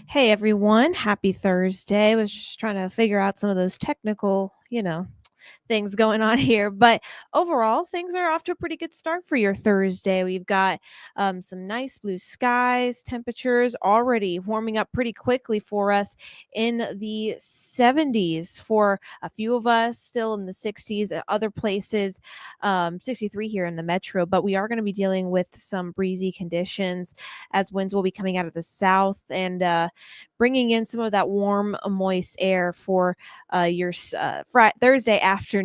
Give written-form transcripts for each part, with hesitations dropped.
Hey everyone, happy Thursday. Was just trying to figure out some of those technical, things going on here. But overall, things are off to a pretty good start for your Thursday. We've got some nice blue skies, temperatures already warming up pretty quickly for us in the 70s for a few of us, still in the 60s, at other places, 63 here in the metro. But we are going to be dealing with some breezy conditions as winds will be coming out of the south and bringing in some of that warm, moist air for your Thursday afternoon.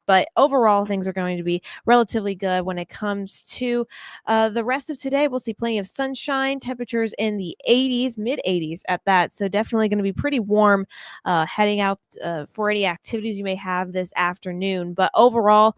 But overall, things are going to be relatively good when it comes to the rest of today. We'll see plenty of sunshine, temperatures in the 80s, mid 80s at that. So definitely going to be pretty warm heading out for any activities you may have this afternoon. But overall,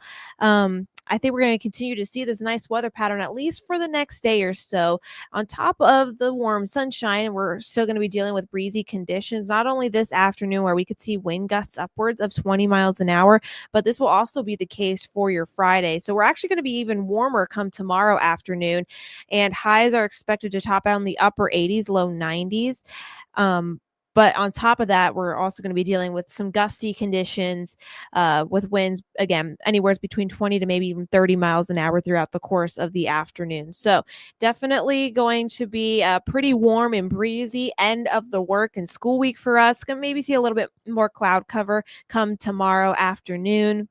I think we're going to continue to see this nice weather pattern at least for the next day or so. On top of the warm sunshine, we're still going to be dealing with breezy conditions, not only this afternoon where we could see wind gusts upwards of 20 miles an hour, but this will also be the case for your Friday. So we're actually going to be even warmer come tomorrow afternoon, and highs are expected to top out in the upper 80s, low 90s. But on top of that, we're also going to be dealing with some gusty conditions with winds, again, anywhere between 20 to maybe even 30 miles an hour throughout the course of the afternoon. So definitely going to be pretty warm and breezy end of the work and school week for us. Going to maybe see a little bit more cloud cover come tomorrow afternoon.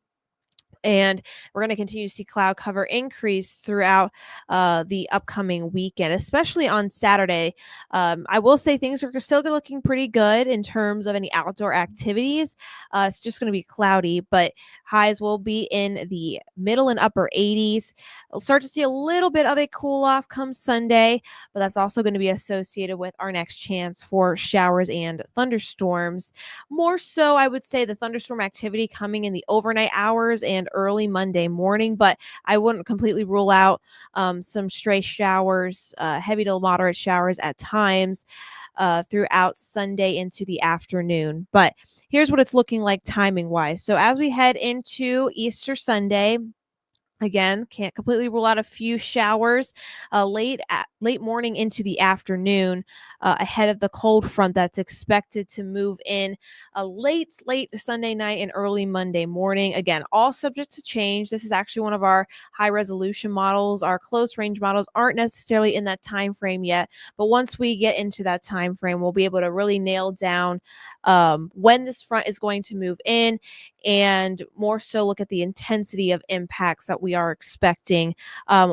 And we're going to continue to see cloud cover increase throughout the upcoming weekend, especially on Saturday. I will say things are still looking pretty good in terms of any outdoor activities. It's just going to be cloudy, but highs will be in the middle and upper 80s. We'll start to see a little bit of a cool off come Sunday, but that's also going to be associated with our next chance for showers and thunderstorms. More so, I would say the thunderstorm activity coming in the overnight hours and early Monday morning, but I wouldn't completely rule out some stray showers, heavy to moderate showers at times throughout Sunday into the afternoon. But here's what it's looking like timing wise. So as we head into Easter Sunday, again, can't completely rule out a few showers late morning into the afternoon ahead of the cold front that's expected to move in late Sunday night and early Monday morning. Again, all subject to change. This is actually one of our high resolution models. Our close range models aren't necessarily in that time frame yet, but once we get into that time frame, we'll be able to really nail down when this front is going to move in, and more so look at the intensity of impacts that we are expecting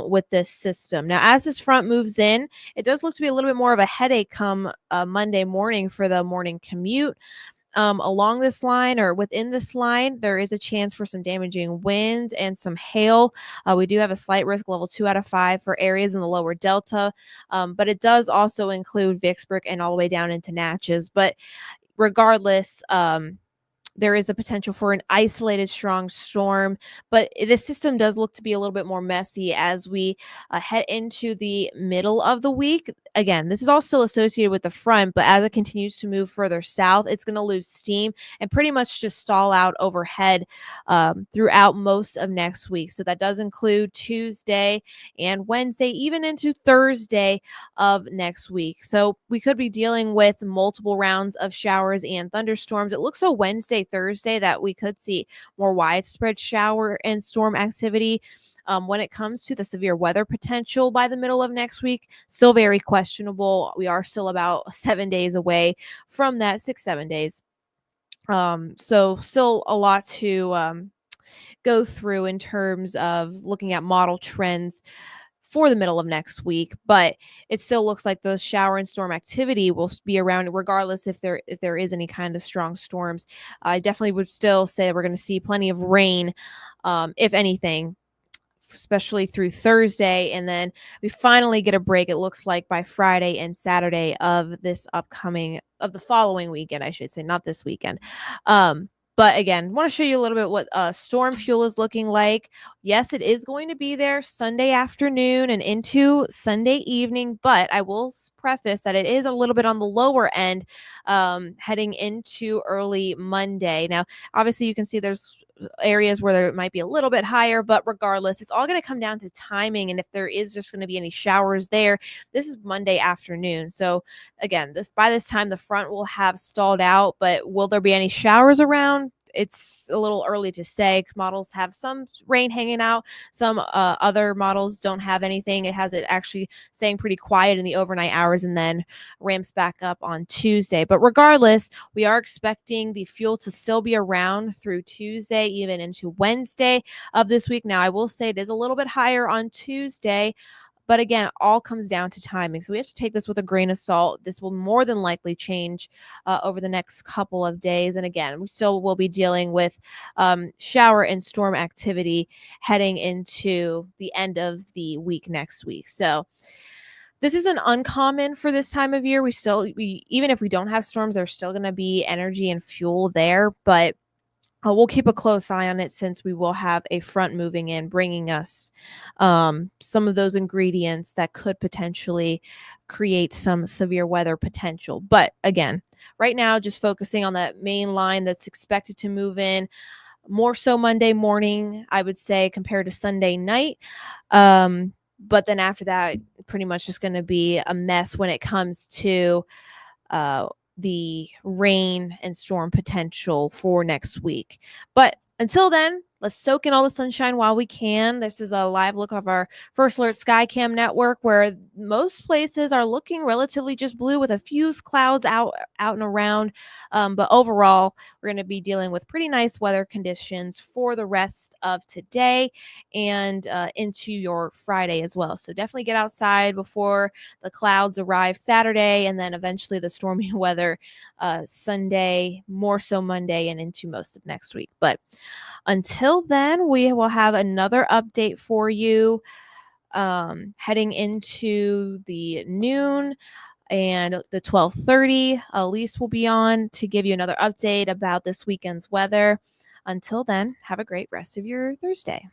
with this system. Now, as this front moves in, it does look to be a little bit more of a headache come Monday morning for the morning commute. Along this line or within this line, there is a chance for some damaging wind and some hail. We do have a slight risk level 2 out of 5 for areas in the lower delta, but it does also include Vicksburg and all the way down into Natchez. But regardless, there is the potential for an isolated strong storm, but the system does look to be a little bit more messy as we head into the middle of the week. Again, this is all still associated with the front, but as it continues to move further south, it's going to lose steam and pretty much just stall out overhead throughout most of next week. So that does include Tuesday and Wednesday, even into Thursday of next week. So we could be dealing with multiple rounds of showers and thunderstorms. It looks so Wednesday, Thursday that we could see more widespread shower and storm activity. When it comes to the severe weather potential by the middle of next week, still very questionable. We are still about 7 days away from that, 6-7 days. So still a lot to go through in terms of looking at model trends for the middle of next week, but it still looks like the shower and storm activity will be around regardless if there is any kind of strong storms. I definitely would still say that we're going to see plenty of rain, if anything, especially through Thursday, and then we finally get a break, it looks like, by Friday and Saturday of the following weekend, I should say, not this weekend. But again, want to show you a little bit what storm fuel is looking like. Yes, it is going to be there Sunday afternoon and into Sunday evening, but I will preface that it is a little bit on the lower end heading into early Monday. Now, obviously, you can see there's areas where there might be a little bit higher, but regardless, it's all going to come down to timing. And if there is just going to be any showers there, this is Monday afternoon. So again, by this time, the front will have stalled out, but will there be any showers around? It's a little early to say. Models have some rain hanging out. Some other models don't have anything. It has it actually staying pretty quiet in the overnight hours and then ramps back up on Tuesday. But regardless, we are expecting the fuel to still be around through Tuesday, even into Wednesday of this week. Now, I will say it is a little bit higher on Tuesday. But again, all comes down to timing. So we have to take this with a grain of salt. This will more than likely change over the next couple of days. And again, we still will be dealing with shower and storm activity heading into the end of the week next week. So this isn't uncommon for this time of year. We even if we don't have storms, there's still going to be energy and fuel there. But we'll keep a close eye on it since we will have a front moving in, bringing us some of those ingredients that could potentially create some severe weather potential. But again, right now, just focusing on that main line that's expected to move in more so Monday morning, I would say, compared to Sunday night. But then after that, pretty much just going to be a mess when it comes to the rain and storm potential for next week. But until then, let's soak in all the sunshine while we can. This is a live look of our First Alert Skycam network, where most places are looking relatively just blue with a few clouds out and around. But overall, we're going to be dealing with pretty nice weather conditions for the rest of today and into your Friday as well. So definitely get outside before the clouds arrive Saturday, and then eventually the stormy weather Sunday, more so Monday, and into most of next week. But until then, we will have another update for you heading into the noon and the 12:30. Elise will be on to give you another update about this weekend's weather. Until then, have a great rest of your Thursday.